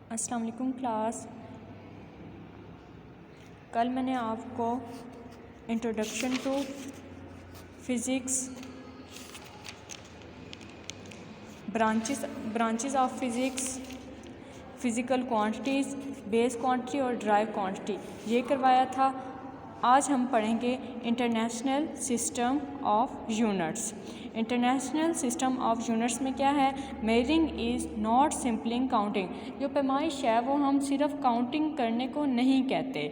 अस्सलाम वालेकुम क्लास। कल मैंने आपको introduction to physics, branches of physics, physical quantities, base quantity और ड्राइव क्वांटिटी ये करवाया था। आज हम पढ़ेंगे international system of units. International system of units में क्या है? Measuring is not simpling counting. जो पैमाइश है वो हम सिर्फ काउंटिंग करने को नहीं कहते।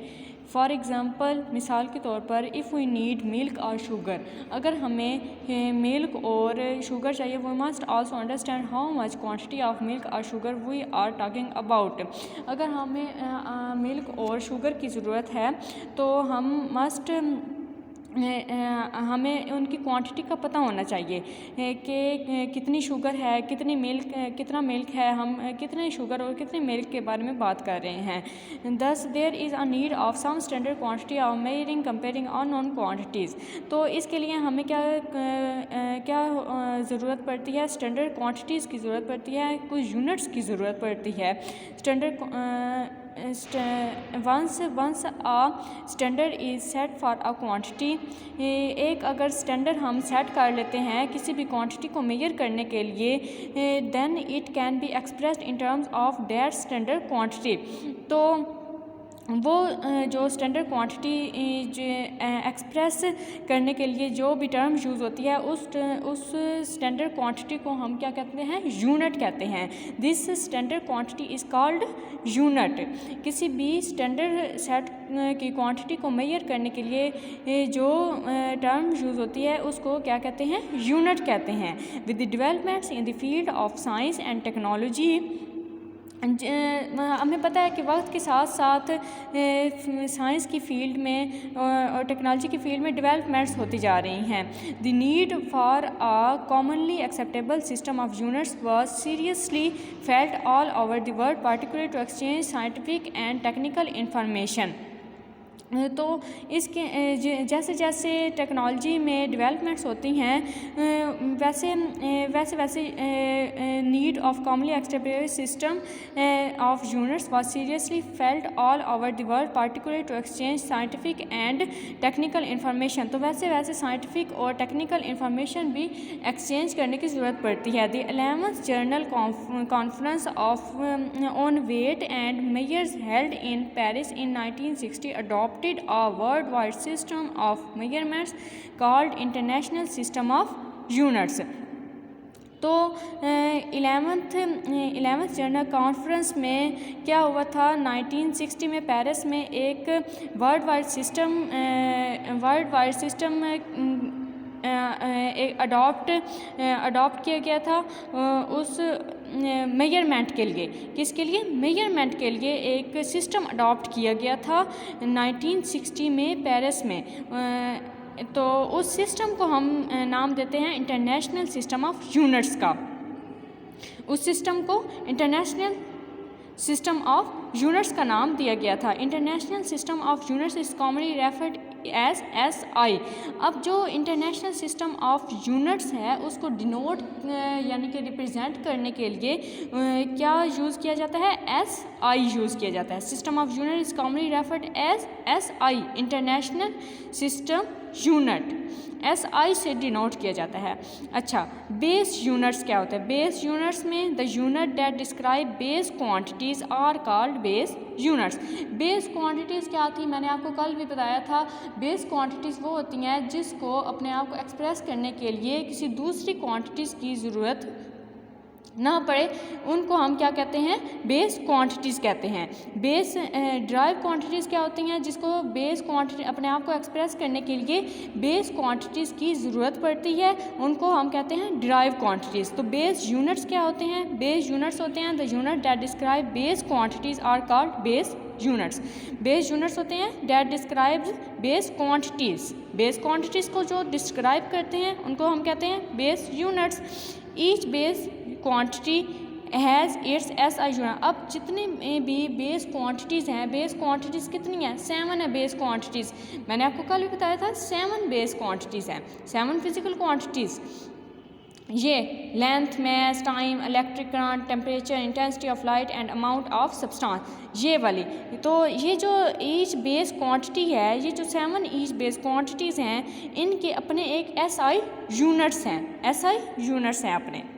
फॉर एग्ज़ाम्पल, मिसाल के तौर पर, इफ़ वी नीड मिल्क और शुगर, अगर हमें मिल्क और शुगर चाहिए, we must also understand how much quantity of milk और sugar we are talking about. अगर हमें मिल्क और शुगर की ज़रूरत है तो हम मस्ट हमें उनकी क्वांटिटी का पता होना चाहिए कि कितनी शुगर है, कितना मिल्क है, हम कितने शुगर और कितने मिल्क के बारे में बात कर रहे हैं। Thus there is a need of some standard quantity of measuring comparing unknown quantities. तो इसके लिए हमें क्या ज़रूरत पड़ती है? स्टैंडर्ड क्वांटिटीज़ की ज़रूरत पड़ती है, कुछ यूनिट्स की ज़रूरत पड़ती है। Once a standard is set for a quantity, एक अगर स्टैंडर्ड हम सेट कर लेते हैं किसी भी क्वांटिटी को मेजर करने के लिए, then it can be expressed in terms of that standard quantity. तो वो जो स्टैंडर्ड क्वांटिटी एक्सप्रेस करने के लिए जो भी टर्म यूज़ होती है उस स्टैंडर्ड क्वांटिटी को हम क्या कहते हैं? यूनिट कहते हैं। This standard quantity is called unit. किसी भी स्टैंडर्ड सेट की क्वांटिटी को मेजर करने के लिए जो टर्म यूज़ होती है उसको क्या कहते हैं? यूनिट कहते हैं। With the developments in the field of science and technology, हमें पता है कि वक्त के साथ साथ साइंस की फील्ड में और टेक्नोलॉजी की फील्ड में डेवलपमेंट्स होती जा रही हैं। The need for a commonly acceptable system of units was seriously felt all over the world, particular to exchange scientific and technical information. तो इसके जैसे जैसे टेक्नोलॉजी में डेवलपमेंट्स होती हैं वैसे need of commonly acceptable system of units was seriously felt all over the world, particular to exchange scientific and technical information. तो वैसे साइंटिफिक और टेक्निकल इंफॉर्मेशन भी एक्सचेंज करने की ज़रूरत पड़ती है। The 11th general conference of on weight and measures held in Paris in 1960 adopted a worldwide system of measurements called International System of Units. तो 11th जनरल कॉन्फ्रेंस में क्या हुआ था? 1960 में पेरिस में एक वर्ल्ड वाइड सिस्टम अडॉप्ट किया गया था उस मेजरमेंट के लिए। किसके लिए? मेजरमेंट के लिए एक सिस्टम अडॉप्ट किया गया था 1960 में पेरिस में। तो उस सिस्टम को हम नाम देते हैं इंटरनेशनल सिस्टम ऑफ यूनिट्स का। उस सिस्टम को इंटरनेशनल सिस्टम ऑफ यूनिट्स का नाम दिया गया था। International system of units is commonly referred as SI। अब जो इंटरनेशनल सिस्टम ऑफ यूनिट्स है उसको डिनोट यानी कि रिप्रेजेंट करने के लिए क्या यूज़ किया जाता है? SI यूज़ किया जाता है। System of unit is commonly referred as SI, international system unit. SI से डिनोट किया जाता है। अच्छा, बेस यूनिट्स क्या होता है? बेस यूनिट्स में the unit that describe base quantities are called base units. Base quantities क्या थी? मैंने आपको कल भी बताया था। बेस क्वांटिटीज़ वो होती हैं जिसको अपने आप को एक्सप्रेस करने के लिए किसी दूसरी क्वांटिटीज़ की ज़रूरत ना पड़े, उनको हम क्या कहते हैं? बेस क्वांटिटीज़ कहते हैं। बेस ड्राइव क्वांटिटीज़ क्या होती हैं? जिसको बेस क्वांटिटी अपने आप को एक्सप्रेस करने के लिए बेस क्वांटिटीज़ की ज़रूरत पड़ती है, उनको हम कहते हैं ड्राइव क्वांटिटीज़। तो बेस यूनिट्स क्या होते हैं? बेस यूनिट्स होते हैं the unit that describe base quantities are called base units. Base units होते हैं that describe base quantities. Base quantities को जो डिस्क्राइब करते हैं उनको हम कहते हैं base units. Each base quantity has its SI unit. अब जितने भी बेस क्वांटिटीज़ हैं, बेस क्वांटिटीज़ कितनी हैं? 7 है बेस क्वांटिटीज़। मैंने आपको कल भी बताया था 7 बेस क्वांटिटीज़ हैं, 7 फिजिकल क्वांटिटीज़। ये length, mass, time, electric current, temperature, intensity of light and amount of substance, ये वाली। तो ये जो ईच बेस क्वांटिटी है, ये जो 7 ईच बेस क्वांटिटीज़ हैं, इनके अपने एक SI यूनिट्स हैं, SI यूनिट्स हैं अपने।